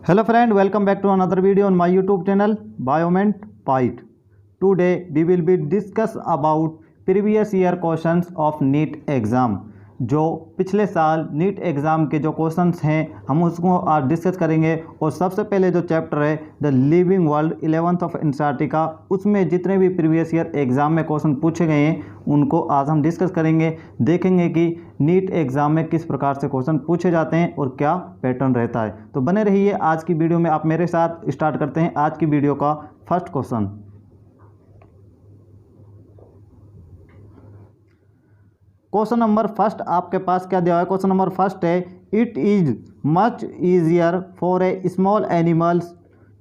Hello friend, welcome back to another video on my YouTube channel Bioment Byte. Today we will be discuss about previous year questions of NEET exam. जो पिछले साल NEET exam के जो questions हैं हम उसको आज discuss करेंगे। और सबसे पहले जो चैप्टर है the living world 11th of NCERT का, उसमें जितने भी प्रीवियस ईयर एग्ज़ाम में क्वेश्चन पूछे गए हैं उनको आज हम डिस्कस करेंगे। देखेंगे कि नीट एग्ज़ाम में किस प्रकार से क्वेश्चन पूछे जाते हैं और क्या पैटर्न रहता है। तो बने रहिए आज की वीडियो में, आप मेरे साथ स्टार्ट करते हैं आज की वीडियो का first question. Question number first आपके पास क्या दिया है? क्वेश्चन नंबर फर्स्ट है it is much easier for a small animals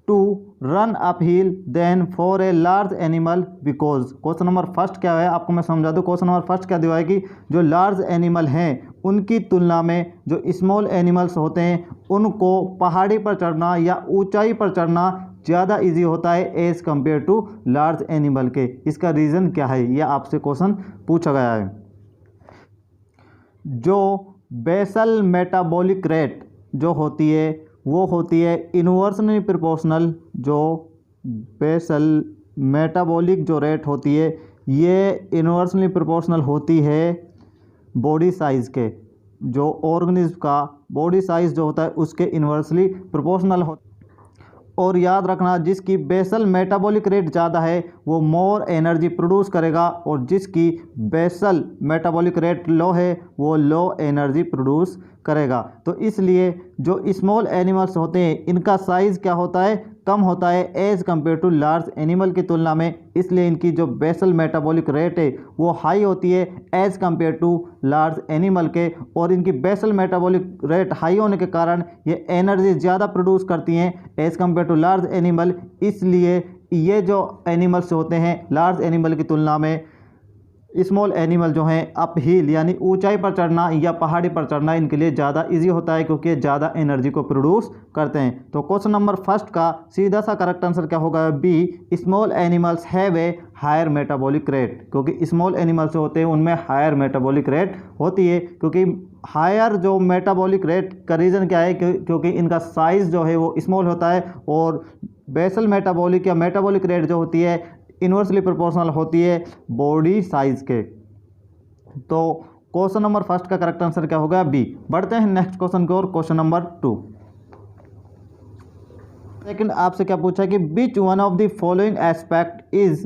to run up hill than for a large animal because. Question number first क्या है आपको मैं समझा दूँ। क्वेश्चन नंबर फर्स्ट क्या दिया है कि जो लार्ज एनिमल हैं उनकी तुलना में जो स्मॉल एनिमल्स होते हैं उनको पहाड़ी पर चढ़ना या ऊंचाई पर चढ़ना ज़्यादा इजी होता है as compare to large animal के। इसका रीज़न क्या है यह आपसे क्वेश्चन पूछा गया है। जो बेसल मेटाबॉलिक रेट जो होती है वो होती है इन्वर्सली प्रोपोर्शनल। जो बेसल मेटाबॉलिक जो रेट होती है ये इन्वर्सली प्रोपोर्शनल होती है बॉडी साइज़ के। जो ऑर्गेनिज्म का बॉडी साइज़ जो होता है उसके इन्वर्सली प्रोपोर्शनल होता है। और याद रखना जिसकी बेसल मेटाबॉलिक रेट ज़्यादा है वो मोर एनर्जी प्रोड्यूस करेगा और जिसकी बेसल मेटाबॉलिक रेट लो है वो लो एनर्जी प्रोड्यूस करेगा। तो इसलिए जो स्मॉल एनिमल्स होते हैं इनका साइज़ क्या होता है, कम होता है as compare to large animal की तुलना में। इसलिए इनकी जो बेसल मेटाबॉलिक रेट है वो हाई होती है as compare to large animal के। और इनकी बेसल मेटाबॉलिक रेट हाई होने के कारण ये एनर्जी ज़्यादा प्रोड्यूस करती हैं as compare to large animal. इसलिए ये जो एनिमल्स होते हैं लार्ज एनिमल की तुलना में स्मॉल एनिमल जो हैं अप हिल यानी ऊंचाई पर चढ़ना या पहाड़ी पर चढ़ना इनके लिए ज़्यादा इजी होता है क्योंकि ज़्यादा एनर्जी को प्रोड्यूस करते हैं। तो क्वेश्चन नंबर फर्स्ट का सीधा सा करेक्ट आंसर क्या होगा? B, small animals have a higher metabolic rate. क्योंकि स्मॉल एनिमल्स जो होते हैं उनमें हायर मेटाबॉलिक रेट होती है। क्योंकि हायर जो मेटाबॉलिक रेट का रीज़न क्या है? क्योंकि इनका साइज़ जो है वो स्मॉल होता है और बेसल मेटाबॉलिक या मेटाबॉलिक रेट जो होती है इन्वर्सली प्रोपोर्शनल होती है बॉडी साइज के। तो क्वेश्चन नंबर फर्स्ट का करेक्ट आंसर क्या होगा? बी। बढ़ते हैं नेक्स्ट क्वेश्चन की ओर। क्वेश्चन नंबर 2 सेकंड आपसे क्या पूछा कि which one of the following aspect is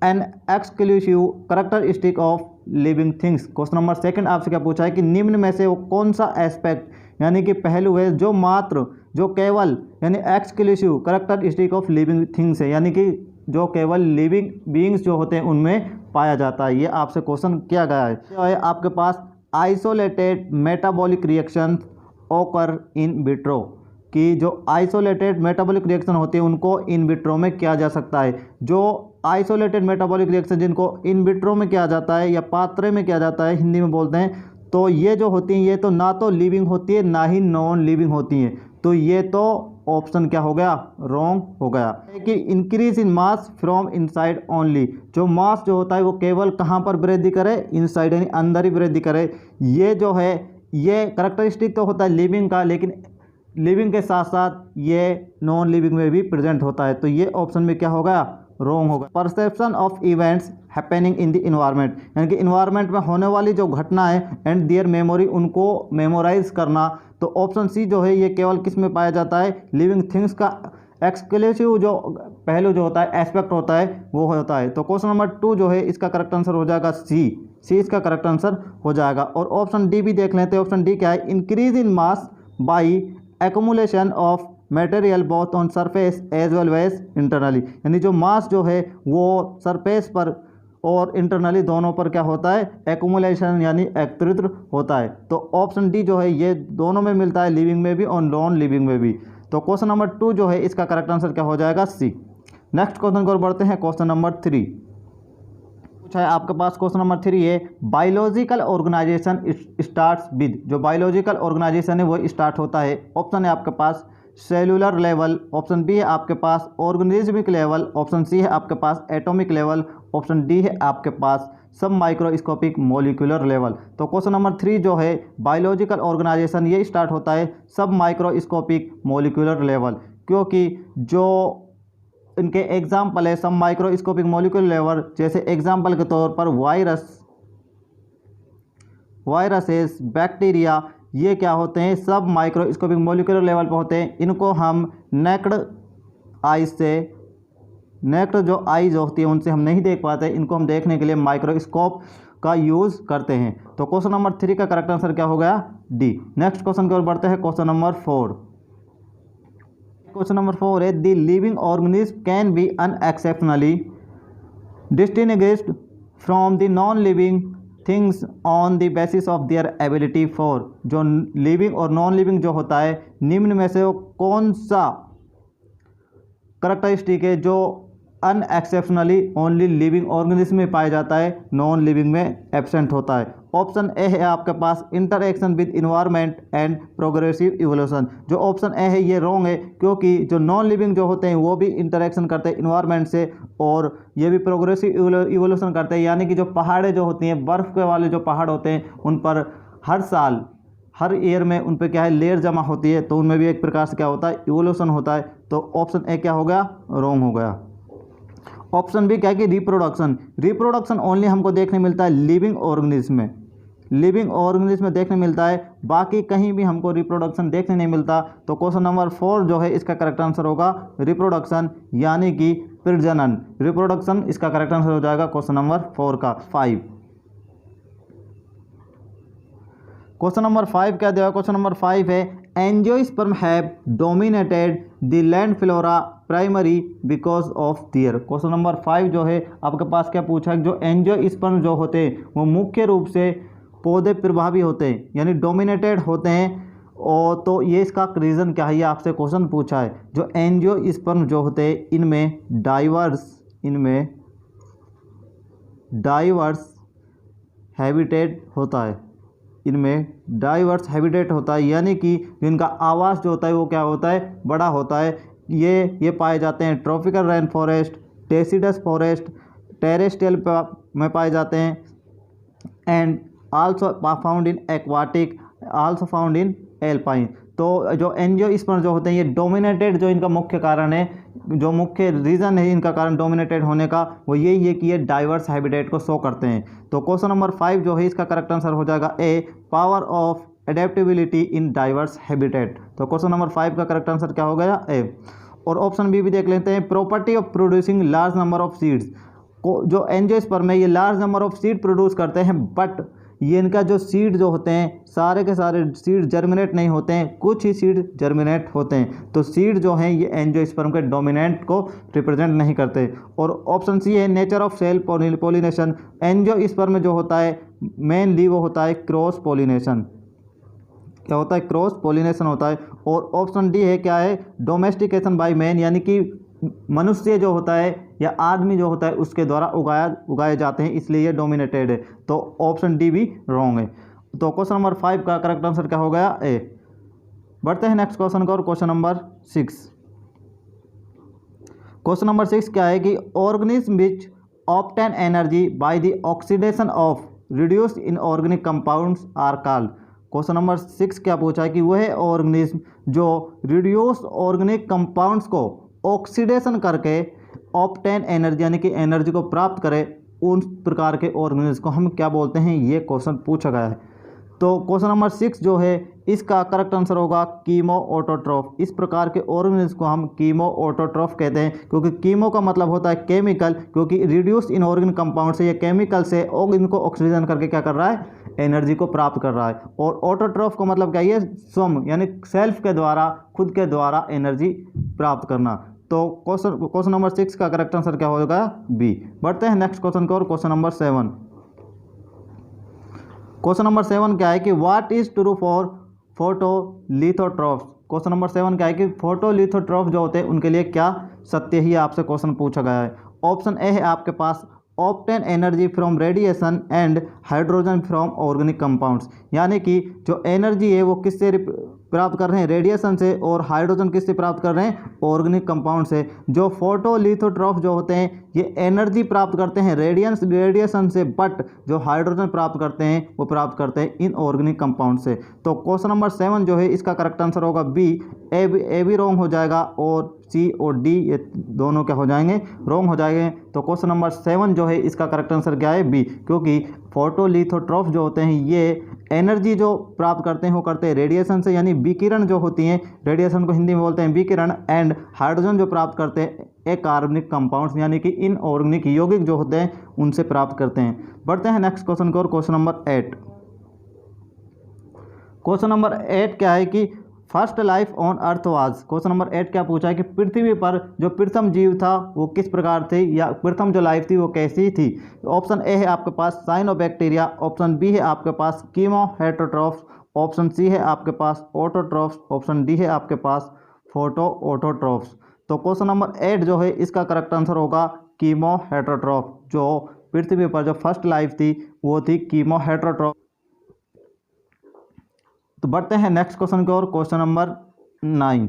an exclusive characteristic of living things. Question number second आपसे क्या पूछा है कि निम्न में से वो कौन सा एस्पेक्ट यानी कि पहलू है जो मात्र जो केवल यानी exclusive characteristic of living things है, यानी कि जो केवल लिविंग बीइंग्स जो होते हैं उनमें पाया जाता है। ये आपसे क्वेश्चन किया गया है। जो है आपके पास आइसोलेटेड मेटाबॉलिक रिएक्शन ओकर इन विट्रो कि जो आइसोलेटेड मेटाबॉलिक रिएक्शन होती है उनको इन विट्रो में किया जा सकता है। जो आइसोलेटेड मेटाबॉलिक रिएक्शन जिनको इन विट्रो में किया जाता है या पात्रे में किया जाता है हिंदी में बोलते हैं, तो ये जो होती हैं ये तो ना तो लिविंग होती है ना ही नॉन लिविंग होती हैं। तो ये तो ऑप्शन क्या हो गया? रॉन्ग हो गया। कि increase in mass from inside only. जो मास जो होता है वो केवल कहाँ पर वृद्धि करे? इनसाइड यानी अंदर ही वृद्धि करे। ये जो है ये कैरेक्टरिस्टिक तो होता है लिविंग का, लेकिन लिविंग के साथ साथ ये नॉन लिविंग में भी प्रेजेंट होता है। तो ये ऑप्शन में क्या होगा? रॉन्ग होगा। Perception of events happening in the environment यानी कि इन्वायरमेंट में होने वाली जो घटना है एंड देयर मेमोरी उनको मेमोराइज करना। तो ऑप्शन सी जो है ये केवल किस में पाया जाता है? लिविंग थिंग्स का एक्सक्लूसिव जो पहलू जो होता है एस्पेक्ट होता है वो होता है। तो क्वेश्चन नंबर 2 जो है इसका करेक्ट आंसर हो जाएगा सी। सी इसका करेक्ट आंसर हो जाएगा। और ऑप्शन डी भी देख लेते हैं। ऑप्शन डी क्या है? Increase in mass by accumulation of material both on surface as well as internally. यानी जो मास जो है वो सरफेस पर और इंटरनली दोनों पर क्या होता है? एक्युमुलेशन यानी एकत्रित होता है। तो ऑप्शन डी जो है ये दोनों में मिलता है, लिविंग में भी और नॉन लिविंग में भी। तो क्वेश्चन नंबर 2 जो है इसका करेक्ट आंसर क्या हो जाएगा? सी। नेक्स्ट क्वेश्चन को बढ़ते हैं। क्वेश्चन नंबर 3 पूछा है आपके पास। क्वेश्चन नंबर 3 है बायोलॉजिकल ऑर्गेनाइजेशन स्टार्ट्स विद। जो बायोलॉजिकल ऑर्गेनाइजेशन है वो स्टार्ट होता है। ऑप्शन है आपके पास सेलुलर लेवल, ऑप्शन बी है आपके पास ऑर्गेनिज्मिक लेवल, ऑप्शन सी है आपके पास एटॉमिक लेवल, ऑप्शन डी है आपके पास सब माइक्रोस्कोपिक मोलिकुलर लेवल। तो क्वेश्चन नंबर 3 जो है बायोलॉजिकल ऑर्गेनाइजेशन, ये स्टार्ट होता है सब माइक्रोस्कोपिक मोलिकुलर लेवल, क्योंकि जो इनके एग्जाम्पल है सब माइक्रोस्कोपिक मोलिकुलर लेवल, जैसे एग्जाम्पल के तौर पर वायरसेस, बैक्टीरिया, ये क्या होते हैं सब माइक्रोस्कोपिक मोलिकुलर लेवल पर होते हैं। इनको हम नेक्ड जो आईज होती है उनसे हम नहीं देख पाते, इनको हम देखने के लिए माइक्रोस्कोप का यूज़ करते हैं। तो क्वेश्चन नंबर 3 का करेक्ट आंसर क्या हो गया? डी। नेक्स्ट क्वेश्चन की ओर बढ़ते हैं, क्वेश्चन नंबर 4। क्वेश्चन नंबर 4 है the living organism can be unexceptionally distinguished from the non living things on the basis of their ability for. जो लिविंग और नॉन लिविंग जो होता है, निम्न में से वो कौन सा करेक्टरिस्टिक है जो अनएक्सेप्शनली ओनली लिविंग ऑर्गेनिज्म में पाया जाता है, नॉन लिविंग में एब्सेंट होता है? ऑप्शन ए है आपके पास interaction with environment and progressive evolution. जो ऑप्शन ए है ये रॉन्ग है, क्योंकि जो नॉन लिविंग जो होते हैं वो भी इंटरएक्शन करते हैं इन्वायरमेंट से और ये भी प्रोग्रेसिव इवोल्यूशन करते हैं। यानी कि जो पहाड़ें जो होती हैं, बर्फ़ के वाले जो पहाड़ होते हैं, उन पर हर साल हर ईयर में उन पर क्या है लेयर जमा होती है, तो उनमें भी एक प्रकार से क्या होता है इवोल्यूशन होता है। तो ऑप्शन ए क्या हो गया? रॉन्ग हो गया। ऑप्शन बी क्या है कि रिप्रोडक्शन ओनली हमको देखने मिलता है लिविंग ऑर्गेनिज्म में, लिविंग ऑर्गेनिज्म में देखने मिलता है, बाकी कहीं भी हमको रिप्रोडक्शन देखने नहीं मिलता। तो क्वेश्चन नंबर 4 जो है इसका करेक्ट आंसर होगा रिप्रोडक्शन, यानी कि प्रजनन। रिप्रोडक्शन इसका करेक्ट आंसर हो जाएगा क्वेश्चन नंबर 4 का। 5 क्वेश्चन नंबर 5 क्या दिया? क्वेश्चन नंबर 5 है angiosperm have dominated the land flora primary because of their. Question number 5 जो है आपके पास क्या पूछा है? जो एंजियोस्पर्म जो होते हैं वो मुख्य रूप से पौधे प्रभावी होते हैं, यानी डोमिनेटेड होते हैं। और तो ये इसका रीज़न क्या है, ये आपसे क्वेश्चन पूछा है। जो एंजियोस्पर्म जो होते हैं इनमें डाइवर्स हैबिटेट होता है, इनमें डाइवर्स हैबिटेट होता है, यानी कि इनका आवास जो होता है वो क्या होता है? बड़ा होता है। ये पाए जाते हैं tropical rain forest, deciduous forest, terrestrial में पाए जाते हैं, and also found in aquatic, also found in alpine. तो जो एंजियोस्पर्म जो होते हैं ये डोमिनेटेड, जो इनका मुख्य कारण है, जो मुख्य रीज़न है इनका कारण डोमिनेटेड होने का, वो यही है कि ये डाइवर्स हैबिटेट को शो करते हैं। तो क्वेश्चन नंबर 5 जो है इसका करेक्ट आंसर हो जाएगा A, power of adaptability in diverse habitat. तो क्वेश्चन नंबर 5 का करेक्ट आंसर क्या हो गया? ए। और ऑप्शन बी भी देख लेते हैं, property of producing large number of seeds. जो एंजियोस्पर्म है ये large number of seed produce करते हैं, बट ये इनका जो सीड जो होते हैं सारे के सारे सीड जर्मिनेट नहीं होते हैं, कुछ ही सीड जर्मिनेट होते हैं। तो सीड जो हैं ये एंजियोस्पर्म के डोमिनेंट को रिप्रेजेंट नहीं करते। और ऑप्शन सी है nature of self pollination. Angiosperm जो होता है मेनली वो होता है क्रॉस पॉलिनेशन। क्या होता है? क्रॉस पॉलिनेशन होता है। और ऑप्शन डी है क्या है? डोमेस्टिकेशन बाय मैन, यानी कि मनुष्य जो होता है या आदमी जो होता है उसके द्वारा उगाए जाते हैं, इसलिए ये डोमिनेटेड है। तो ऑप्शन डी भी रॉन्ग है। तो क्वेश्चन नंबर 5 का करेक्ट आंसर क्या हो गया? ए। बढ़ते हैं नेक्स्ट क्वेश्चन का, और क्वेश्चन नंबर 6। क्वेश्चन नंबर 6 क्या है कि organism which obtain energy by the oxidation of reduced inorganic compounds are called. Question number 6 क्या पूछा है कि वह ऑर्गेनिज्म जो रिड्यूस्ड ऑर्गेनिक कंपाउंड्स को ऑक्सीडेशन करके ऑब्टेन एनर्जी यानी कि एनर्जी को प्राप्त करे, उन प्रकार के ऑर्गेनिज्म को हम क्या बोलते हैं? ये क्वेश्चन पूछा गया है। तो क्वेश्चन नंबर 6 जो है इसका करेक्ट आंसर होगा कीमो ऑटोट्रॉफ। इस प्रकार के ऑर्गेनिज्म को हम कीमो ऑटोट्रॉफ कहते हैं, क्योंकि कीमो का मतलब होता है केमिकल, क्योंकि रिड्यूस्ड इनऑर्गेनिक कंपाउंड से या केमिकल से इनको ऑक्सीजन करके क्या कर रहा है? एनर्जी को प्राप्त कर रहा है। और ऑटोट्रॉफ का मतलब क्या है? स्वयं यानी सेल्फ के द्वारा, खुद के द्वारा एनर्जी प्राप्त करना। तो क्वेश्चन नंबर 6 का करेक्ट आंसर क्या होगा? बी। बढ़ते हैं नेक्स्ट क्वेश्चन को, और क्वेश्चन नंबर 7। क्वेश्चन नंबर 7 क्या है कि what is true for photolithotrophs. Question number 7 क्या है कि फोटोलिथोट्रॉफ जो होते हैं उनके लिए क्या सत्य ही आपसे क्वेश्चन पूछा गया है। ऑप्शन ए है आपके पास obtain energy from radiation and hydrogen from organic compounds, यानी कि जो एनर्जी है वो किससे प्राप्त कर रहे हैं रेडिएशन से, और हाइड्रोजन किससे प्राप्त कर रहे हैं ऑर्गेनिक कंपाउंड से। जो फोटोलिथोट्रॉफ जो होते हैं ये एनर्जी प्राप्त करते हैं रेडिएशन से, बट जो हाइड्रोजन प्राप्त करते हैं वो प्राप्त करते हैं इनऑर्गेनिक कंपाउंड से। तो क्वेश्चन नंबर 7 जो है इसका करेक्ट आंसर होगा बी। ए भी रॉन्ग हो जाएगा और सी और डी ये दोनों क्या हो जाएंगे रॉन्ग हो जाएंगे। तो क्वेश्चन नंबर 7 जो है इसका करेक्ट आंसर क्या है बी, क्योंकि फोटोलिथोट्रॉफ जो होते हैं ये एनर्जी जो प्राप्त करते हैं वो करते हैं रेडिएशन से, यानी विकिरण जो होती हैं, रेडिएशन को हिंदी में बोलते हैं विकिरण, एंड हाइड्रोजन जो प्राप्त करते हैं अकार्बनिक कंपाउंड्स यानी कि इनऑर्गेनिक यौगिक जो होते हैं उनसे प्राप्त करते हैं। बढ़ते हैं नेक्स्ट क्वेश्चन को, और क्वेश्चन नंबर 8। क्वेश्चन नंबर 8 क्या है कि first life on earth was. Question number 8 क्या पूछा है कि पृथ्वी पर जो प्रथम जीव था वो किस प्रकार थे, या प्रथम जो लाइफ थी वो कैसी थी। ऑप्शन ए है आपके पास साइनोबैक्टीरिया, ऑप्शन बी है आपके पास कीमो हेटरोट्रॉफ्स, ऑप्शन सी है आपके पास ऑटोट्रॉफ्स, ऑप्शन डी है आपके पास फोटो ऑटोट्रॉफ्स। तो क्वेश्चन नंबर 8 जो है इसका करेक्ट आंसर होगा कीमो हेटरोट्रॉफ। जो पृथ्वी पर जो फर्स्ट लाइफ थी वो थी कीमो हेटरोट्रॉफ। तो बढ़ते हैं नेक्स्ट क्वेश्चन की ओर, क्वेश्चन नंबर 9।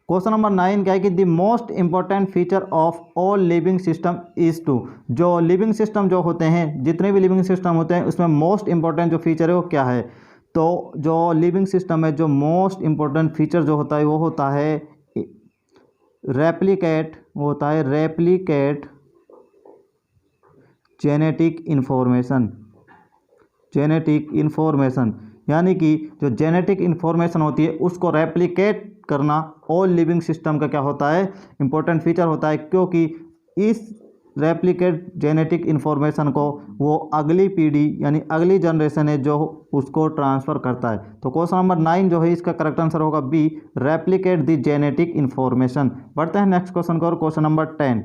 क्वेश्चन नंबर 9 क्या है कि the most important feature of all living system is to. जो लिविंग सिस्टम जो होते हैं, जितने भी लिविंग सिस्टम होते हैं उसमें मोस्ट इंपॉर्टेंट जो फीचर है वो क्या है। तो जो लिविंग सिस्टम है जो मोस्ट इंपॉर्टेंट फीचर जो होता है वो होता है रेप्लिकेट, वो होता है replicate genetic information. Genetic information यानी कि जो जेनेटिक इन्फॉर्मेशन होती है उसको रेप्लिकेट करना ऑल लिविंग सिस्टम का क्या होता है इंपॉर्टेंट फीचर होता है, क्योंकि इस रेप्लिकेट जेनेटिक इन्फॉर्मेशन को वो अगली पीढ़ी यानी अगली जनरेशन है जो उसको ट्रांसफ़र करता है। तो क्वेश्चन नंबर 9 जो है इसका करेक्ट आंसर होगा B, replicate the genetic information. बढ़ते हैं नेक्स्ट क्वेश्चन को, और क्वेश्चन नंबर 10।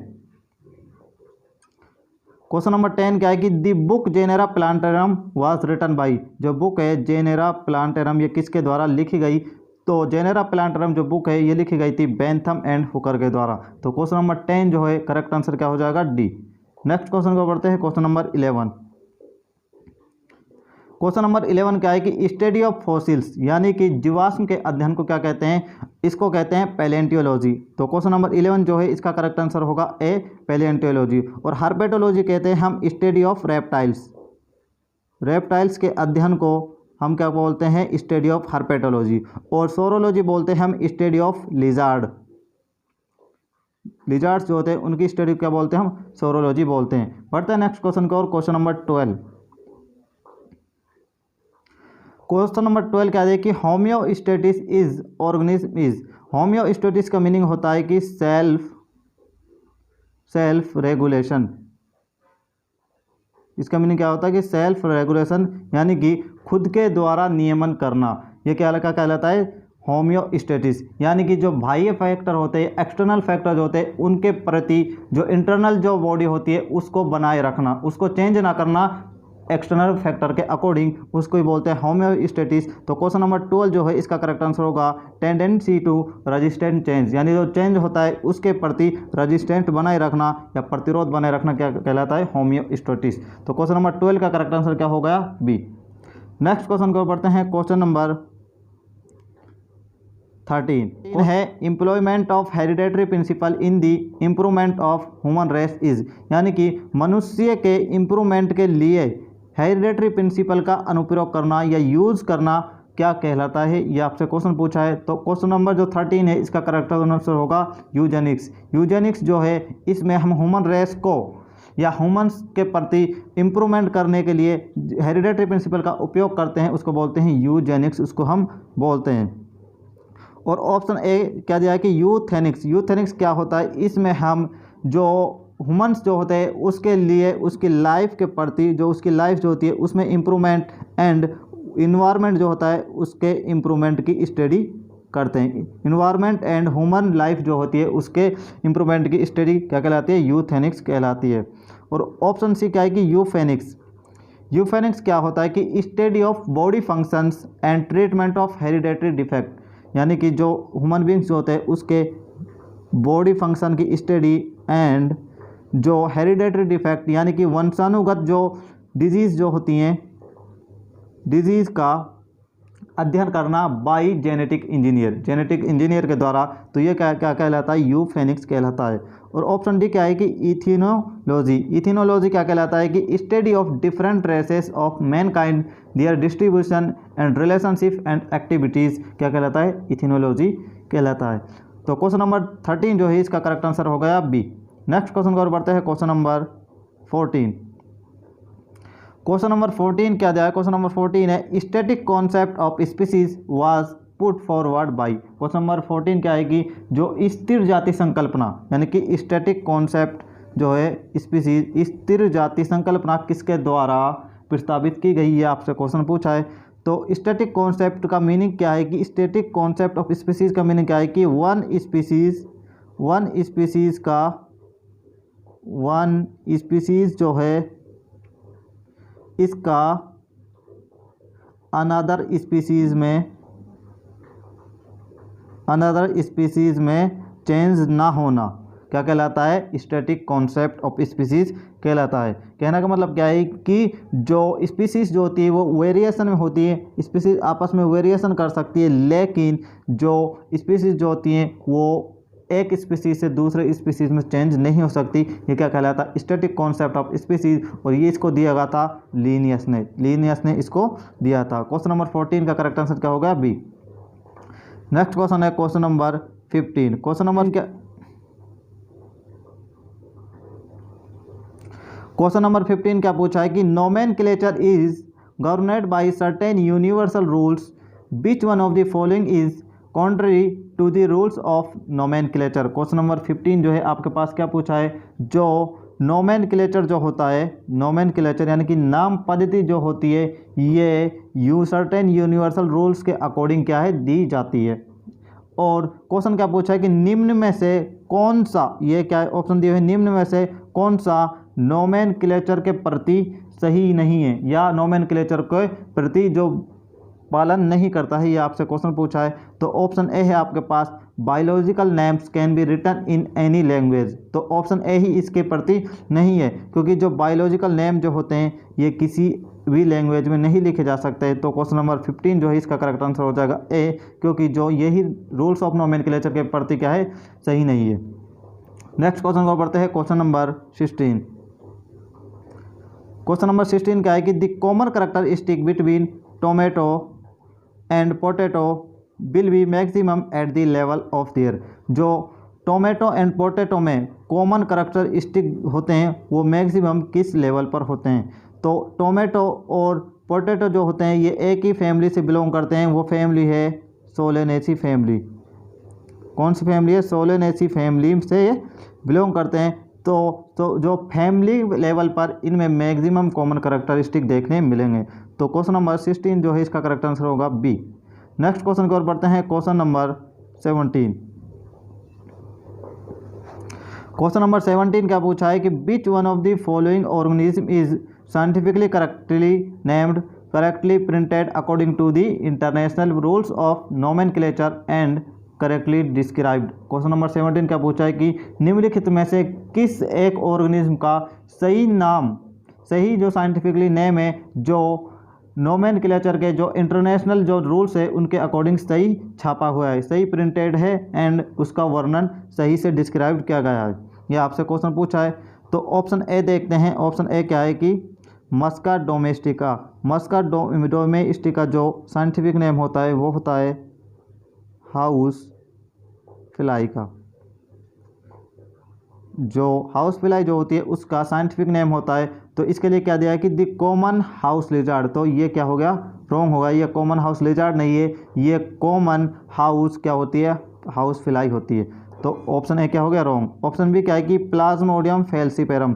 क्वेश्चन नंबर 10 क्या है कि the book Genera Plantarum was written by. जो बुक है जेनेरा प्लांटेरम ये किसके द्वारा लिखी गई। तो जेनेरा प्लांटेरम जो बुक है ये लिखी गई थी बेंथम एंड हुकर के द्वारा। तो क्वेश्चन नंबर 10 जो है करेक्ट आंसर क्या हो जाएगा डी। नेक्स्ट क्वेश्चन को बढ़ते हैं, क्वेश्चन नंबर 11। क्वेश्चन नंबर 11 क्या है कि स्टडी ऑफ फॉसिल्स यानी कि जीवाश्म के अध्ययन को क्या कहते हैं, इसको कहते हैं पैलेंटियोलॉजी। तो क्वेश्चन नंबर 11 जो है इसका करेक्ट आंसर होगा ए, पैलेंटियोलॉजी। और हर्पेटोलॉजी कहते हैं हम स्टडी ऑफ रेप्टाइल्स। रेप्टाइल्स के अध्ययन को हम क्या बोलते हैं स्टडी ऑफ हर्पेटोलॉजी। और सोरोलॉजी बोलते हैं हम स्टडी ऑफ लिजार्ड। लिजार्ड्स जो होते हैं उनकी स्टडी क्या बोलते हैं हम सोरोलॉजी बोलते हैं। बढ़ते हैं नेक्स्ट क्वेश्चन को, और क्वेश्चन नंबर 12। क्वेश्चन नंबर 12 क्या है कि homeostasis is organism is. Homeostasis का मीनिंग होता है कि सेल्फ रेगुलेशन। इसका मीनिंग क्या होता है कि सेल्फ रेगुलेशन यानी कि खुद के द्वारा नियमन करना। ये क्या कहलाता है होम्योस्टेटिस। यानी कि जो बाह्य फैक्टर होते हैं, एक्सटर्नल फैक्टर जो होते हैं उनके प्रति जो इंटरनल जो बॉडी होती है उसको बनाए रखना, उसको चेंज ना करना एक्सटर्नल फैक्टर के अकॉर्डिंग, उसको ही बोलते हैं होम्योस्टेटिस। तो क्वेश्चन नंबर 12 जो है इसका करेक्ट आंसर होगा टेंडेंसी टू रेजिस्टेंट चेंज, यानी जो चेंज होता है उसके प्रति रेजिस्टेंट बनाए रखना या प्रतिरोध बनाए रखना क्या कहलाता है होम्योस्टेटिस। तो क्वेश्चन नंबर 12 का करेक्ट आंसर क्या हो गया बी। नेक्स्ट क्वेश्चन को पढ़ते हैं, क्वेश्चन नंबर 13 है employment of hereditary principle in the improvement of human race is. यानी कि मनुष्य के इम्प्रूवमेंट के लिए हेरिडेटरी प्रिंसिपल का अनुप्रयोग करना या यूज़ करना क्या कहलाता है, ये आपसे क्वेश्चन पूछा है। तो क्वेश्चन नंबर जो 13 है इसका करेक्ट आंसर होगा यूजेनिक्स। यूजेनिक्स जो है इसमें हम ह्यूमन रेस को या ह्यूमन्स के प्रति इम्प्रूवमेंट करने के लिए हेरिडेटरी प्रिंसिपल का उपयोग करते हैं, उसको बोलते हैं यूजेनिक्स, उसको हम बोलते हैं। और ऑप्शन ए क्या दिया है कि यूथेनिक्स। यूथेनिक्स क्या होता है, इसमें हम जो ह्यूमन्स जो होते हैं उसके लिए उसकी लाइफ के प्रति जो उसकी लाइफ जो होती है उसमें इम्प्रूवमेंट एंड इन्वायरमेंट जो होता है उसके इम्प्रूवमेंट की स्टडी करते हैं। इन्वायरमेंट एंड ह्यूमन लाइफ जो होती है उसके इम्प्रूवमेंट की स्टडी क्या कहलाती है यूथेनिक्स कहलाती है। और ऑप्शन सी क्या है कि यूफेनिक्स। यूफेनिक्स क्या होता है कि study of body functions and treatment of hereditary defect, यानी कि जो ह्यूमन बींग्स जो होते हैं उसके बॉडी फंक्शन की स्टडी एंड जो हेरिडेटरी डिफेक्ट यानी कि वंशानुगत जो डिजीज़ जो होती हैं डिजीज़ का अध्ययन करना बाई जेनेटिक इंजीनियर के द्वारा, तो ये क्या क्या कहलाता है, यूफेनिक्स कहलाता है। और ऑप्शन डी क्या है कि इथिनोलॉजी क्या कहलाता है कि study of different races of mankind, their distribution and relationship and activities क्या कहलाता है, इथिनोलॉजी कहलाता है। तो क्वेश्चन नंबर 13 जो है इसका करेक्ट आंसर हो गया बी। नेक्स्ट क्वेश्चन की ओर बढ़ते हैं, क्वेश्चन नंबर 14। क्वेश्चन नंबर 14 क्या दिया है, क्वेश्चन नंबर 14 है static concept of species was put forward by. Question number 14 क्या है कि जो स्थिर जाति संकल्पना, यानी कि स्टैटिक कॉन्सेप्ट जो है स्पीसीज, स्थिर जाति संकल्पना किसके द्वारा प्रस्तावित की गई है, आपसे क्वेश्चन पूछा है। तो स्टैटिक कॉन्सेप्ट का मीनिंग क्या है कि स्टैटिक कॉन्सेप्ट ऑफ स्पीसीज का मीनिंग क्या है कि वन स्पीसीज जो है इसका अनदर स्पीसीज में चेंज ना होना क्या कहलाता है, स्टैटिक कॉन्सेप्ट ऑफ स्पीसीज कहलाता है। कहने का मतलब क्या है कि जो स्पीसीज जो होती है वो वेरिएशन में होती है, स्पीसीज आपस में वेरिएशन कर सकती है, लेकिन जो स्पीसीज जो होती हैं वो एक स्पीसीज से दूसरे स्पीसीज में चेंज नहीं हो सकती। ये क्या कहलाता है, स्टैटिक कॉन्सेप्ट ऑफ स्पीसीज। और ये इसको दिया गया था लीनियस ने इसको दिया था। क्वेश्चन नंबर 14 का करेक्ट आंसर क्या होगा, बी। नेक्स्ट क्वेश्चन है क्वेश्चन नंबर 15। क्वेश्चन नंबर 15 क्या पूछा है कि nomenclature is governed by certain universal rules, which one of the following is contrary to the rules of nomenclature. Question number 15 जो है आपके पास क्या पूछा है, जो नोमेनक्लेचर जो होता है, नोमेनक्लेचर यानी कि नाम पद्धति जो होती है, ये सर्टेन यूनिवर्सल रूल्स के अकॉर्डिंग क्या है, दी जाती है। और क्वेश्चन क्या पूछा है कि निम्न में से कौन सा, ये क्या ऑप्शन दिए हुए, निम्न में से कौन सा नोमेनक्लेचर के प्रति सही नहीं है, या नोमेनक्लेचर के प्रति जो पालन नहीं करता है, ये आपसे क्वेश्चन पूछा है। तो ऑप्शन ए है आपके पास, biological names can be written in any language. तो ऑप्शन ए ही इसके प्रति नहीं है, क्योंकि जो बायोलॉजिकल नेम जो होते हैं ये किसी भी लैंग्वेज में नहीं लिखे जा सकते। तो क्वेश्चन नंबर 15 जो है इसका करेक्ट आंसर हो जाएगा ए, क्योंकि जो यही रूल्स ऑफ नोमेनक्लेचर के प्रति क्या है, सही नहीं है। नेक्स्ट क्वेश्चन को बढ़ते हैं, क्वेश्चन नंबर 16। क्वेश्चन नंबर 16 क्या है कि the common characteristic between tomato and potato will be maximum at the level of their. जो टोमेटो एंड पोटैटो में कॉमन कैरेक्टरिस्टिक होते हैं वो मैक्सिमम किस लेवल पर होते हैं। तो टोमेटो और पोटैटो जो होते हैं ये एक ही फैमिली से बिलोंग करते हैं, वो फैमिली है सोलेनेसी फैमिली। कौन सी फैमिली है, सोलेनेसी फैमिली से बिलोंग करते हैं। तो जो फैमिली लेवल पर इनमें मैक्सिमम कॉमन कैरेक्टरिस्टिक देखने मिलेंगे। तो क्वेश्चन नंबर 16 जो है इसका करेक्ट आंसर होगा बी। नेक्स्ट क्वेश्चन की ओर बढ़ते हैं, क्वेश्चन नंबर 17। क्वेश्चन नंबर 17 क्या पूछा है कि which one of the following organism is scientifically correctly named, correctly printed according to the international rules of nomenclature and correctly described. Question number 17 क्या पूछा है कि निम्नलिखित में से किस एक ऑर्गेनिज्म का सही जो साइंटिफिकली नेम है, जो नोमेनक्लेचर के जो इंटरनेशनल जो रूल्स है उनके अकॉर्डिंग सही छापा हुआ है, सही प्रिंटेड है एंड उसका वर्णन सही से डिस्क्राइब किया गया है, ये आपसे क्वेश्चन पूछा है। तो ऑप्शन ए देखते हैं। ऑप्शन ए क्या है कि मस्का डोमेस्टिका। मस्का डोमेस्टिका जो साइंटिफिक नेम होता है वो होता है हाउस फ्लाई का। जो हाउस फ्लाई जो होती है उसका साइंटिफिक नेम होता है। तो इसके लिए क्या दिया है कि द कॉमन हाउस लिजार्ड। तो ये क्या हो गया, रॉन्ग होगा, ये कॉमन हाउस लिजार्ड नहीं है, ये कॉमन हाउस क्या होती है, हाउस फ्लाई होती है। तो ऑप्शन ए क्या हो गया, रॉन्ग। ऑप्शन बी क्या है कि प्लाज्मोडियम फैल्सीपेरम।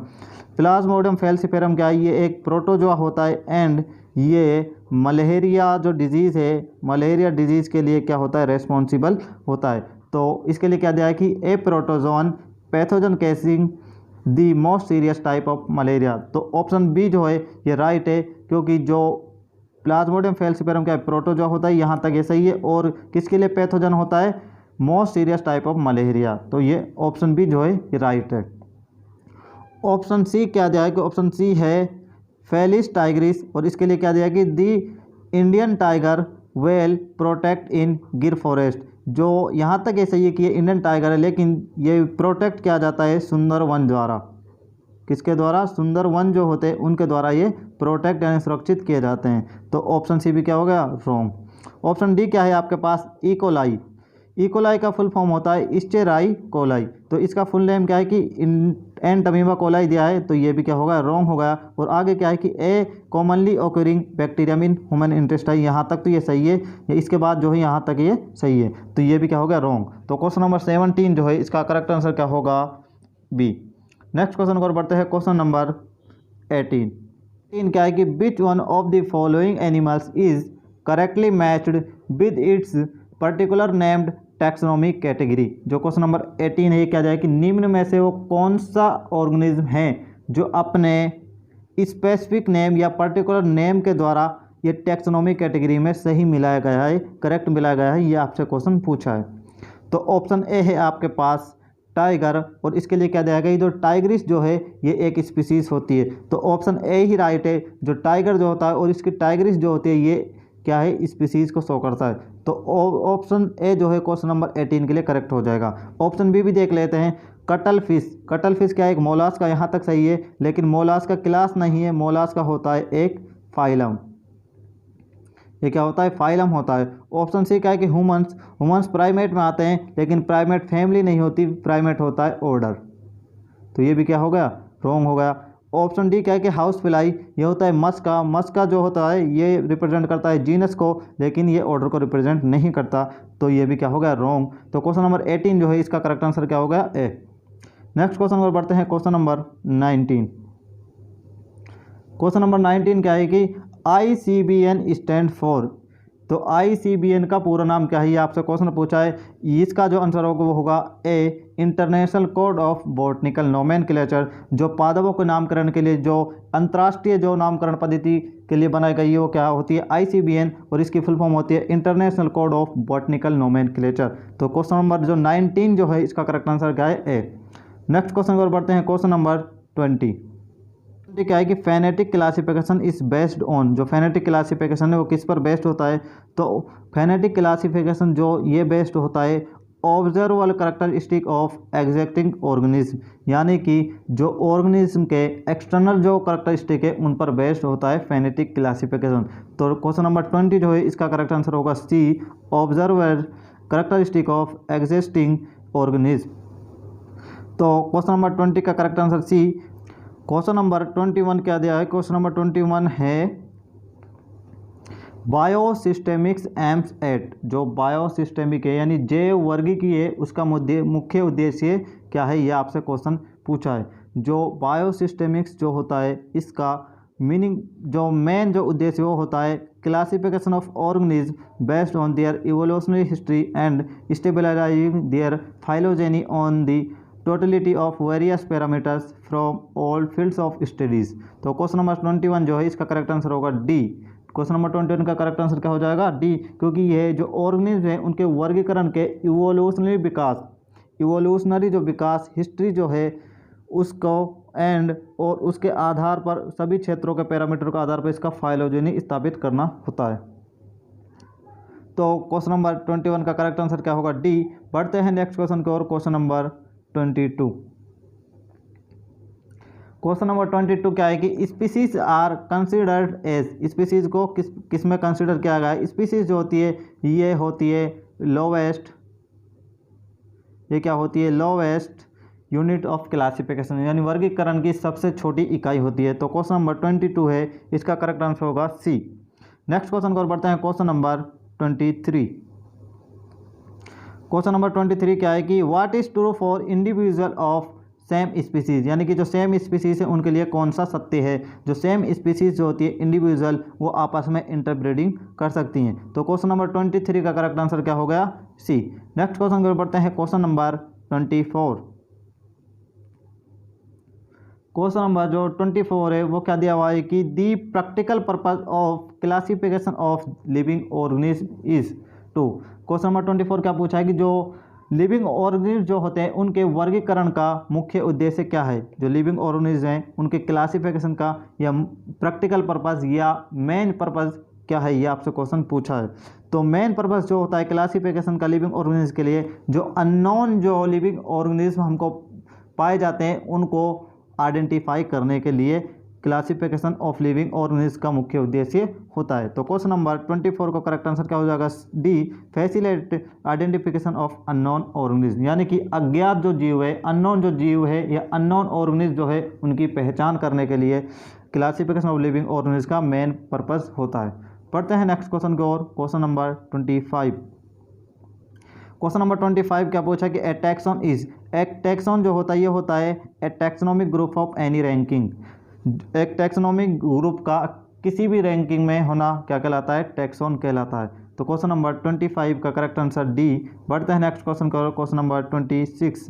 प्लाज्मोडियम फैल्सीपेरम क्या है, ये एक प्रोटोजोआ होता है एंड ये मलेरिया जो डिजीज़ है, मलेरिया डिजीज़ के लिए क्या होता है, रेस्पॉन्सिबल होता है। तो इसके लिए क्या दिया है कि a protozoan pathogen causing the most serious type of malaria. तो ऑप्शन बी जो है ये राइट है, क्योंकि जो प्लाज्मोडियम फैल्सीपेरम क्या है, प्रोटोजोआ होता है, यहाँ तक ये सही है। और किसके लिए पैथोजन होता है, most serious type of malaria. तो ये ऑप्शन बी जो है ये राइट है। ऑप्शन सी क्या दिया है कि ऑप्शन सी है फेलिस टाइग्रिस, और इसके लिए क्या दिया है कि दी इंडियन टाइगर वेल प्रोटेक्ट इन गिर फॉरेस्ट। जो यहाँ तक ये सही है कि ये इंडियन टाइगर है, लेकिन ये प्रोटेक्ट किया जाता है सुंदरवन द्वारा। किसके द्वारा? सुंदरवन जो होते हैं उनके द्वारा ये प्रोटेक्ट यानी सुरक्षित किए जाते हैं। तो ऑप्शन सी भी क्या हो गया? रॉन्ग। ऑप्शन डी क्या है आपके पास? इकोलाई। इकोलाई का फुल फॉर्म होता है इस्चेराई कोलाई। तो इसका फुल नेम क्या है कि एंटमीबा कोलाई दिया है, तो ये भी क्या होगा? रॉन्ग हो गया। और आगे क्या है कि a commonly occurring bacterium in human intestine, यहाँ तक तो ये सही है, इसके बाद जो है यहाँ तक ये सही है, तो ये भी क्या हो गया? रॉन्ग। तो क्वेश्चन नंबर 17 जो है इसका करेक्ट आंसर क्या होगा? बी। नेक्स्ट क्वेश्चन को बढ़ते हैं, क्वेश्चन नंबर 18 क्या है कि which one of the following animals is correctly matched with its particular named taxonomic category. जो क्वेश्चन नंबर 18 है ये क्या जाए कि निम्न में से वो कौन सा ऑर्गेनिज्म है जो अपने स्पेसिफिक नेम या पर्टिकुलर नेम के द्वारा ये टैक्सोनॉमिक कैटेगरी में सही मिलाया गया है, करेक्ट मिलाया गया है, ये आपसे क्वेश्चन पूछा है। तो ऑप्शन ए है आपके पास टाइगर, और इसके लिए क्या दिया गया? जो टाइग्रिस जो है ये एक स्पीसीज होती है, तो ऑप्शन ए ही राइट है। जो टाइगर जो होता है और इसकी टाइग्रिस जो होती है ये क्या है? स्पीसीज को शो करता है। तो ऑप्शन ए जो है क्वेश्चन नंबर 18 के लिए करेक्ट हो जाएगा। ऑप्शन बी भी देख लेते हैं, कटल फिश। कटल फिश क्या है? एक मोलास्क का, यहाँ तक सही है, लेकिन मोलास्क का क्लास नहीं है, मोलास्क का होता है एक फाइलम। ये क्या होता है? फाइलम होता है। ऑप्शन सी क्या है कि ह्यूमंस। ह्यूमंस प्राइमेट में आते हैं, लेकिन प्राइमेट फैमिली नहीं होती, प्राइमेट होता है ऑर्डर। तो ये भी क्या हो गया? रॉन्ग हो गया। ऑप्शन डी क्या है कि हाउस फ्लाई। ये होता है मस्का। मस्का जो होता है ये रिप्रेजेंट करता है जीनस को, लेकिन ये ऑर्डर को रिप्रेजेंट नहीं करता, तो ये भी क्या हो गया? रॉन्ग। तो क्वेश्चन नंबर 18 जो है इसका करेक्ट आंसर क्या हो गया? ए। नेक्स्ट क्वेश्चन पर बढ़ते हैं, क्वेश्चन नंबर 19। क्वेश्चन नंबर 19 क्या है कि ICBN स्टैंड फॉर। तो ICBN का पूरा नाम क्या है? ये आपसे क्वेश्चन पूछा है। इसका जो आंसर होगा वो होगा A International Code of Botanical Nomenclature. जो पादपों के नामकरण के लिए जो अंतर्राष्ट्रीय जो नामकरण पद्धति के लिए बनाई गई है वो क्या होती है? ICBN, और इसकी फुल फॉर्म होती है international Code of Botanical nomenclature. तो क्वेश्चन नंबर जो 19 जो है इसका करेक्ट आंसर क्या है? ए। नेक्स्ट क्वेश्चन पर बढ़ते हैं, क्वेश्चन नंबर 20 क्या है कि phonetic classification is based on. जो फेनेटिक क्लासिफिकेशन है वो किस पर बेस्ड होता है? तो फेनेटिक क्लासिफिकेशन जो ये बेस्ड होता है observable characteristic of existing organism, यानी कि जो ऑर्गेनिज्म के एक्सटर्नल जो कैरेक्टरिस्टिक है उन पर बेस्ड होता है फेनेटिक क्लासिफिकेशन। तो क्वेश्चन नंबर 20 जो है इसका करेक्ट आंसर होगा C observable characteristic of existing organism. तो क्वेश्चन नंबर 20 का correct answer C. Question number 21 क्या दिया है? क्वेश्चन नंबर 21 है बायोसिस्टेमिक्स एम्स एट। जो बायोसिस्टेमिक है यानी जैव वर्गीकीय उसका मुख्य उद्देश्य क्या है? ये आपसे क्वेश्चन पूछा है। जो बायोसिस्टेमिक्स जो होता है इसका मीनिंग जो मेन जो उद्देश्य वो होता है classification of organism based on their evolutionary history and stabilising their phylogeny on the totality of various parameters from all fields of studies. तो क्वेश्चन नंबर 21 जो है इसका करेक्ट आंसर होगा डी। क्वेश्चन नंबर 21 का करेक्ट आंसर क्या हो जाएगा? D, क्योंकि ये जो ऑर्गेनिज्म है उनके वर्गीकरण के इवोल्यूशनरी विकास, इवोल्यूशनरी जो विकास हिस्ट्री जो है उसको एंड और उसके आधार पर सभी क्षेत्रों के पैरामीटर के आधार पर इसका फाइलोजेनी स्थापित करना होता है। तो क्वेश्चन नंबर 21 का करेक्ट आंसर क्या होगा? डी। बढ़ते हैं नेक्स्ट क्वेश्चन की ओर, क्वेश्चन नंबर 22। क्वेश्चन नंबर 22 क्या है कि species are considered as. Species को किस में कंसिडर किया गया है? स्पीसीज जो होती है ये होती है लोवेस्ट, ये क्या होती है? लोवेस्ट यूनिट ऑफ क्लासिफिकेशन, यानी वर्गीकरण की सबसे छोटी इकाई होती है। तो क्वेश्चन नंबर 22 है इसका करेक्ट आंसर होगा सी। नेक्स्ट क्वेश्चन को बढ़ते हैं, क्वेश्चन नंबर 23। क्वेश्चन नंबर 23 क्या है कि what is true for individual of same species, यानी कि जो सेम स्पीसीज है उनके लिए कौन सा सत्य है? जो सेम स्पीसीज जो होती है इंडिविजुअल वो आपस में इंटरब्रीडिंग कर सकती हैं। तो क्वेश्चन नंबर 23 का करेक्ट आंसर क्या हो गया? सी। नेक्स्ट क्वेश्चन को बढ़ते हैं, क्वेश्चन नंबर 24। क्वेश्चन नंबर जो 24 है वो क्या दिया हुआ है कि the practical purpose of classification of living organism is to. Question number 24 क्या पूछा है कि जो लिविंग ऑर्गेनिज्म जो होते हैं उनके वर्गीकरण का मुख्य उद्देश्य क्या है? जो लिविंग ऑर्गेनिज्म हैं उनके क्लासिफिकेशन का या प्रैक्टिकल पर्पस या मेन पर्पस क्या है, ये आपसे क्वेश्चन पूछा है। तो मेन पर्पस जो होता है क्लासिफिकेशन का लिविंग ऑर्गेनिज्म के लिए, जो अननोन जो लिविंग ऑर्गेनिज्म हमको पाए जाते हैं उनको आइडेंटिफाई करने के लिए क्लासिफिकेशन ऑफ लिविंग ऑर्गेनिज्म का मुख्य उद्देश्य होता है। तो क्वेश्चन नंबर 24 का करेक्ट आंसर क्या हो जाएगा, D, facilitate identification of unknown organism, यानी कि अज्ञात जो जीव है, अननोन जो जीव है या अननोन ऑर्गेनिज्म जो है उनकी पहचान करने के लिए क्लासिफिकेशन ऑफ लिविंग ऑर्गेनिज्म का मेन पर्पस होता है। पढ़ते हैं नेक्स्ट क्वेश्चन की ओर। Question number 25। क्वेश्चन नंबर 25 क्या पूछा कि ए टैक्सॉन इज, एक टैक्सॉन जो होता है ये होता है a taxonomic group of any ranking. एक टैक्सोनॉमिक ग्रुप का किसी भी रैंकिंग में होना क्या कहलाता है, टैक्सॉन कहलाता है। तो क्वेश्चन नंबर 25 का करेक्ट आंसर डी। बढ़ते हैं नेक्स्ट क्वेश्चन को, क्वेश्चन नंबर 26।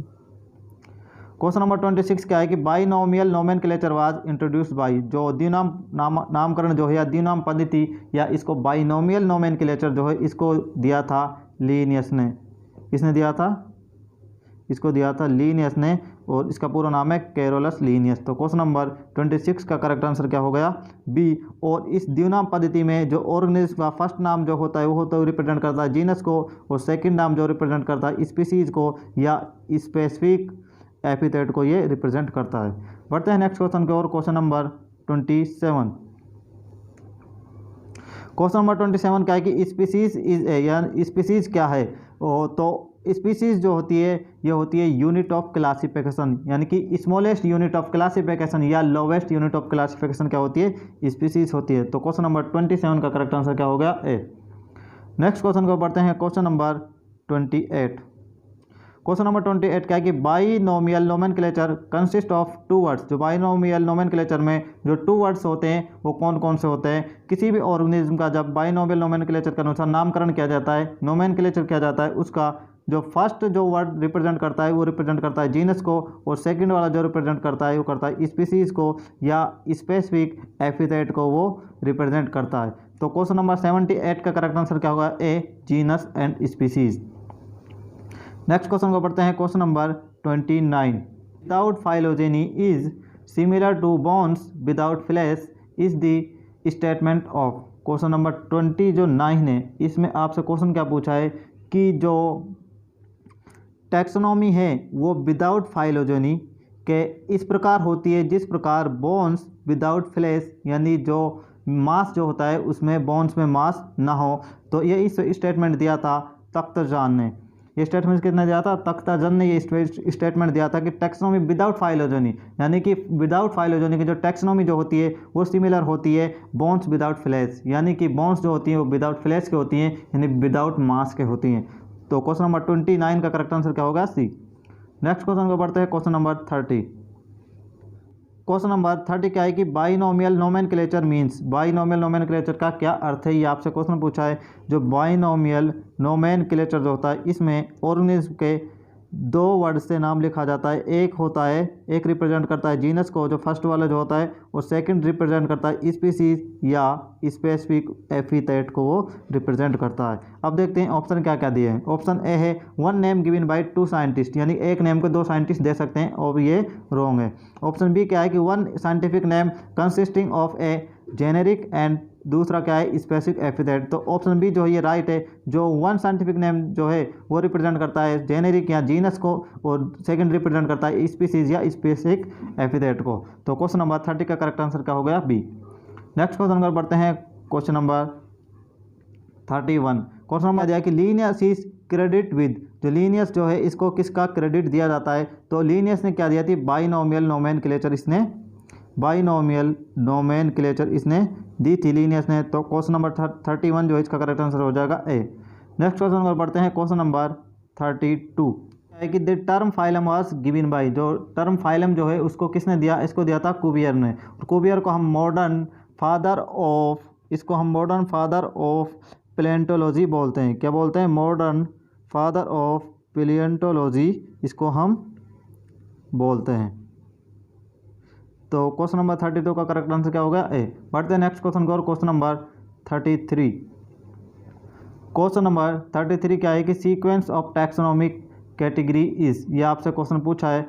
क्वेश्चन नंबर 26 क्या है कि binomial nomenclature was introduced by, जो द्विनाम नामकरण जो है या द्विनाम पद्धति या इसको बाइनोमियल नोमेनक्लेचर जो है इसको दिया था लीनियस ने। किसने दिया था, इसको दिया था लीनियस ने, और इसका पूरा नाम है कैरोलस लीनियस। तो क्वेश्चन नंबर 26 का करेक्ट आंसर क्या हो गया, बी। और इस द्विनाम पद्धति में जो ऑर्गेनिज्म का फर्स्ट नाम जो होता है वो तो रिप्रेजेंट करता है जीनस को, और सेकंड नाम जो रिप्रेजेंट करता है स्पीसीज को या स्पेसिफिक एपिथेट को ये रिप्रेजेंट करता है। बढ़ते हैं नेक्स्ट क्वेश्चन की ओर। Question number 27। क्वेश्चन नंबर 27 क्या है कि स्पीसीज इज या स्पीसीज क्या है, तो स्पीसीज जो होती है ये होती है यूनिट ऑफ क्लासिफिकेशन, यानी कि स्मॉलेस्ट यूनिट ऑफ क्लासिफिकेशन या लोवेस्ट यूनिट ऑफ क्लासिफिकेशन क्या होती है, स्पीसीज होती है। तो क्वेश्चन नंबर 27 का करेक्ट आंसर क्या हो गया, ए। नेक्स्ट क्वेश्चन को पढ़ते हैं, क्वेश्चन नंबर 28। क्वेश्चन नंबर 28 क्या है कि binomial nomenclature consist of two words, जो बाइनोमियल नोमेनक्लेचर में जो टू वर्ड्स होते हैं वो कौन कौन से होते हैं। किसी भी ऑर्गेनिज्म का जब बाइनोमियल नोमेनक्लेचर के अनुसार नामकरण किया जाता है, नोमेनक्लेचर किया जाता है, उसका जो फर्स्ट जो वर्ड रिप्रेजेंट करता है वो रिप्रेजेंट करता है जीनस को, और सेकंड वाला जो रिप्रेजेंट करता है वो करता है स्पीसीज को या स्पेसिफिक एपिथेट को वो रिप्रेजेंट करता है। तो क्वेश्चन नंबर 78 का करेक्ट आंसर क्या होगा, A, genus and species. Next question को पढ़ते हैं, question number 29। Without phylogeny is similar to bones without flesh is the statement of. Question number 29 है, इसमें आपसे क्वेश्चन क्या पूछा है कि जो टैक्सोनॉमी है वो विदाउट फाइलोजेनी के इस प्रकार होती है जिस प्रकार बोन्स विदाउट फ्लैश, यानी जो मांस जो होता है उसमें बोन्स में मांस ना हो। तो ये इस स्टेटमेंट दिया था तख्तजान ने। ये स्टेटमेंट किसने दिया था, तख्ताजन ने ये स्टेटमेंट दिया था कि टैक्सोनॉमी विदाउट फाइलोजेनी, यानी कि विदाउट फाइलोजेनी की जो टैक्सोनॉमी जो होती है वो सिमिलर होती है बोन्स विदाउट फ्लैश, यानी कि बोन्स जो होती हैं वो विदाउट फ्लैश के होती हैं, यानी विदाउट मास के होती हैं। तो क्वेश्चन नंबर 29 का करेक्ट आंसर क्या होगा, सी। नेक्स्ट क्वेश्चन को पढ़ते हैं, क्वेश्चन नंबर 30। क्वेश्चन नंबर 30 क्या है कि binomial nomenclature means, binomial nomenclature का क्या अर्थ है, ये आपसे क्वेश्चन पूछा है। जो बाइनोमियल नोमेनक्लेचर जो होता है इसमें ऑर्गेनिज्म के दो वर्ड से नाम लिखा जाता है। एक होता है, एक रिप्रेजेंट करता है जीनस को जो फर्स्ट वाला जो होता है, और सेकंड रिप्रेजेंट करता है स्पीसीज या स्पेसिफिक एपिथेट को वो रिप्रेजेंट करता है। अब देखते हैं ऑप्शन क्या क्या दिए हैं। ऑप्शन ए है one name given by two scientist, यानी एक नेम को दो साइंटिस्ट दे सकते हैं, और ये रॉन्ग है। ऑप्शन बी क्या है कि one scientific name consisting of A generic and दूसरा क्या है स्पेसिफिक एपिथेट। तो ऑप्शन बी जो है ये राइट है, जो वन साइंटिफिक नेम जो है वो रिप्रेजेंट करता है जेनेरिक या जीनस को, और सेकंड रिप्रेजेंट करता है स्पीसीज या स्पेसिफिक एपिथेट को। तो क्वेश्चन नंबर 30 का करेक्ट आंसर क्या हो गया, बी। नेक्स्ट क्वेश्चन पर बढ़ते हैं, क्वेश्चन नंबर 31। क्वेश्चन नंबर दिया कि लीनियस इज क्रेडिट विद, जो लीनियस जो है इसको किसका क्रेडिट दिया जाता है। तो लीनियस ने क्या दिया थी, बाइनोमियल नोमेनक्लेचर, इसने बाइनोमियल नोमेनक्लेचर इसने दी थी लीनियस ने। तो क्वेश्चन नंबर 31 जो है इसका करेक्ट आंसर हो जाएगा ए। नेक्स्ट क्वेश्चन पर पढ़ते हैं, क्वेश्चन नंबर 32 है कि the term phylum was given by, जो टर्म फाइलम जो है उसको किसने दिया, इसको दिया था कुवियर ने। और कुवियर को हम मॉडर्न फादर ऑफ, इसको हम मॉडर्न फादर ऑफ पैलियोंटोलॉजी बोलते हैं। क्या बोलते हैं, मॉडर्न फादर ऑफ पैलियोंटोलॉजी इसको हम बोलते हैं। तो क्वेश्चन नंबर 32 का करेक्ट आंसर क्या होगा, ए। बढ़ते हैं नेक्स्ट क्वेश्चन को, और क्वेश्चन नंबर 33। क्वेश्चन नंबर 33 क्या है कि sequence of taxonomic category is, ये आपसे क्वेश्चन पूछा है।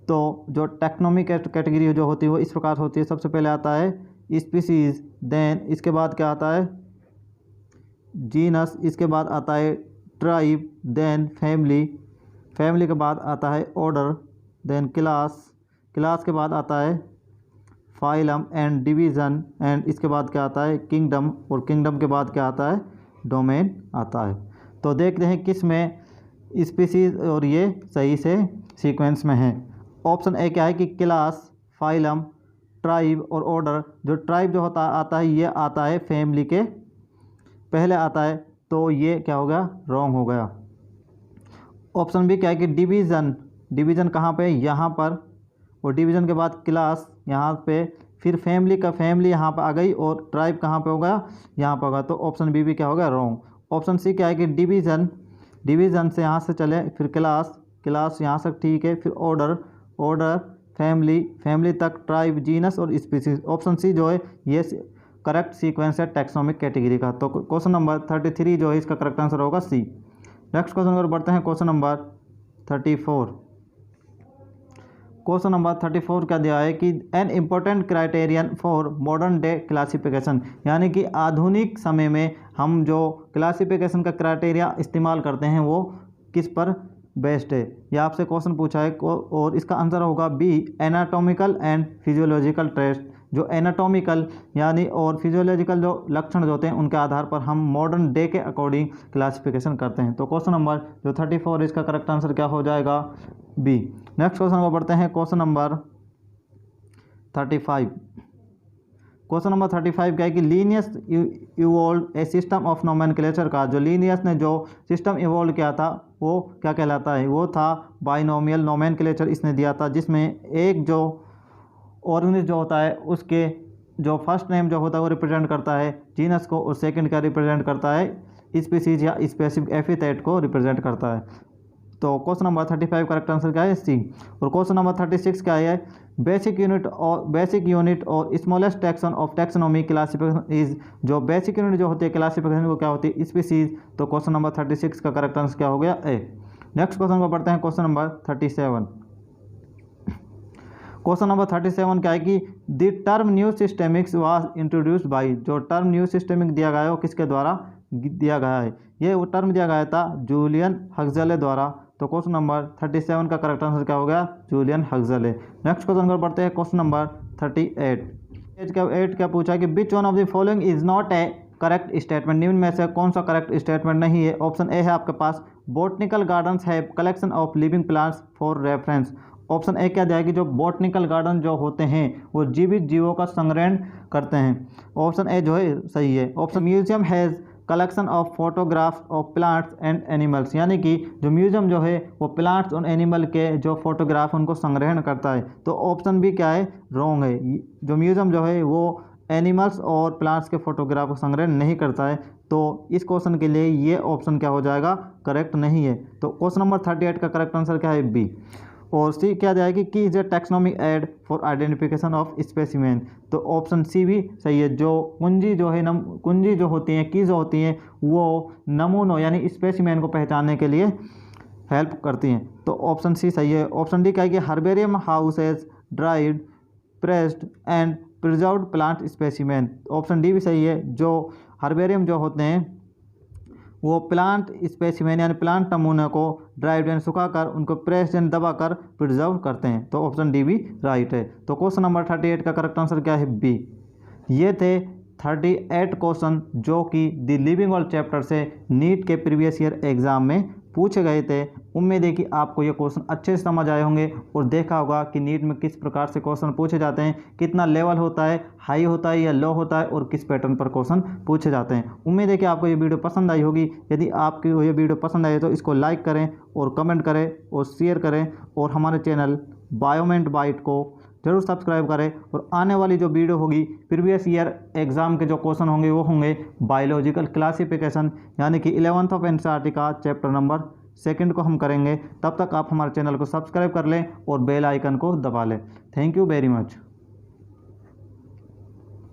तो जो टैक्सोनॉमिक कैटेगरी जो होती है वो इस प्रकार होती है, सबसे पहले आता है स्पीसीज, देन इसके बाद क्या आता है जीनस, इसके बाद आता है ट्राइब, देन फैमिली, फैमिली के बाद आता है ऑर्डर, देन क्लास, क्लास के बाद आता है फाइलम एंड डिवीज़न, एंड इसके बाद क्या आता है किंगडम, और किंगडम के बाद क्या आता है डोमेन आता है। तो देखते हैं किस में स्पीसीज और ये सही से सीक्वेंस में है। ऑप्शन ए क्या है कि क्लास, फाइलम, ट्राइब और ऑर्डर। जो ट्राइब जो होता आता है ये आता है फैमिली के पहले आता है, तो ये क्या हो गया रॉन्ग हो गया। ऑप्शन बी क्या है कि डिवीज़न, डिवीज़न कहाँ पे यहाँ पर, और डिवीज़न के बाद क्लास यहाँ पे, फिर फैमिली का फैमिली यहाँ पर आ गई, और ट्राइब कहाँ पे हो गया यहाँ पर होगा। तो ऑप्शन बी भी क्या हो गया रॉन्ग। ऑप्शन सी क्या है कि डिवीज़न, डिवीज़न से यहाँ से चले, फिर क्लास, क्लास यहाँ से ठीक है, फिर ऑर्डर, ऑर्डर, फैमिली, फैमिली तक, ट्राइब, जीनस और स्पीसीज। ऑप्शन सी जो है ये करेक्ट सीक्वेंस है टैक्सोनॉमिक कैटेगरी का। तो क्वेश्चन नंबर 33 जो है इसका करेक्ट आंसर होगा सी। नेक्स्ट क्वेश्चन पर बढ़ते हैं, क्वेश्चन नंबर 34। क्वेश्चन नंबर 34 क्या दिया है कि an important criterion for modern day classification, यानी कि आधुनिक समय में हम जो क्लासिफिकेशन का क्राइटेरिया इस्तेमाल करते हैं वो किस पर बेस्ड है। यह आपसे क्वेश्चन पूछा है और इसका आंसर होगा B, anatomical and physiological test. जो एनाटॉमिकल यानी और फिजियोलॉजिकल जो लक्षण जो होते हैं उनके आधार पर हम मॉडर्न डे के अकॉर्डिंग क्लासिफिकेशन करते हैं। तो क्वेश्चन नंबर जो 34 इसका करेक्ट आंसर क्या हो जाएगा बी। नेक्स्ट क्वेश्चन को बढ़ते हैं, क्वेश्चन नंबर 35। क्वेश्चन नंबर 35 क्या है कि Linnaeus evolve A system of nomenclature का, जो लीनियस ने जो सिस्टम इवॉल्व किया था वो क्या कहलाता है, वो था बाइनोमियल नोमेनक्लेचर इसने दिया था, जिसमें एक जो ऑर्गेनिज्म जो होता है उसके जो फर्स्ट नेम जो होता है वो रिप्रेजेंट करता है जीनस को, और सेकंड का रिप्रेजेंट करता है स्पीसीज या स्पेसिफिक एपिथेट को रिप्रेजेंट करता है। तो क्वेश्चन नंबर 35 करेक्ट आंसर क्या है सी। और क्वेश्चन नंबर 36 क्या है, बेसिक यूनिट और smallest taxon of taxonomy classification is, जो बेसिक यूनिट जो होती है क्लासिफिकेशन वो क्या होती है स्पीसीज। तो क्वेश्चन नंबर 36 का करेक्ट आंसर क्या हो गया ए। नेक्स्ट क्वेश्चन को पढ़ते हैं, क्वेश्चन नंबर 37। क्वेश्चन नंबर 37 क्या है कि the term new systematics was introduced by, जो टर्म न्यू सिस्टेमिक दिया गया है वो किसके द्वारा दिया गया है, ये वो टर्म दिया गया था जूलियन हक्सले द्वारा। तो क्वेश्चन नंबर 37 का करेक्ट आंसर क्या हो गया जूलियन हक्सले। नेक्स्ट क्वेश्चन पर पढ़ते हैं, क्वेश्चन नंबर 38 क्या पूछा है कि which one of the following is not A correct statement, निम्न में से कौन सा करेक्ट स्टेटमेंट नहीं है। ऑप्शन ए है आपके पास botanical gardens have collection of living plants for reference. Option A क्या जाएगी, जो बोटनिकल गार्डन जो होते हैं वो जीवित जीवों का संग्रहण करते हैं। ऑप्शन ए जो है सही है। Option museum has collection of photographs of plants and animals, यानी कि जो म्यूजियम जो है वो प्लांट्स और एनिमल के जो फोटोग्राफ उनको संग्रहण करता है। तो ऑप्शन बी क्या है रॉन्ग है, जो म्यूजियम जो है वो एनिमल्स और प्लांट्स के फोटोग्राफ को संग्रहण नहीं करता है। तो इस क्वेश्चन के लिए ये ऑप्शन क्या हो जाएगा करेक्ट नहीं है। तो क्वेश्चन नंबर 38 का करेक्ट आंसर क्या है बी। और सी क्या जाएगी कि is a taxonomic aid for identification of specimen. तो ऑप्शन सी भी सही है, जो कुंजी जो है कुंजी जो होती हैं की जो होती हैं वो नमूनों यानी स्पेसिमेन को पहचानने के लिए हेल्प करती हैं। तो ऑप्शन सी सही है। ऑप्शन डी क्या है कि herbarium houses dried pressed and preserved plant specimen. Option D भी सही है, जो हर्बेरियम जो होते हैं वो प्लांट स्पेसिमेन यानी प्लांट नमूने को ड्राइड एंड सुखाकर उनको प्रेस एंड दबाकर प्रिजर्व करते हैं। तो ऑप्शन डी भी राइट है। तो क्वेश्चन नंबर 38 का करेक्ट आंसर क्या है बी। ये थे 38 क्वेश्चन जो कि द लिविंग वर्ल्ड चैप्टर से नीट के प्रीवियस ईयर एग्जाम में पूछे गए थे। उम्मीद है कि आपको ये क्वेश्चन अच्छे से समझ आए होंगे और देखा होगा कि नीट में किस प्रकार से क्वेश्चन पूछे जाते हैं, कितना लेवल होता है, हाई होता है या लो होता है और किस पैटर्न पर क्वेश्चन पूछे जाते हैं। उम्मीद है कि आपको ये वीडियो पसंद आई होगी। यदि आपको ये वीडियो पसंद आई तो इसको लाइक करें और कमेंट करें और शेयर करें और हमारे चैनल बायोमेंट बाइट को जरूर सब्सक्राइब करें। और आने वाली जो वीडियो होगी प्रीवियस ईयर एग्जाम के जो क्वेश्चन होंगे वो होंगे बायोलॉजिकल क्लासिफिकेशन यानी कि 11th ऑफ एनसीईआरटी का चैप्टर नंबर 2 को हम करेंगे। तब तक आप हमारे चैनल को सब्सक्राइब कर लें और बेल आइकन को दबा लें। Thank you very much.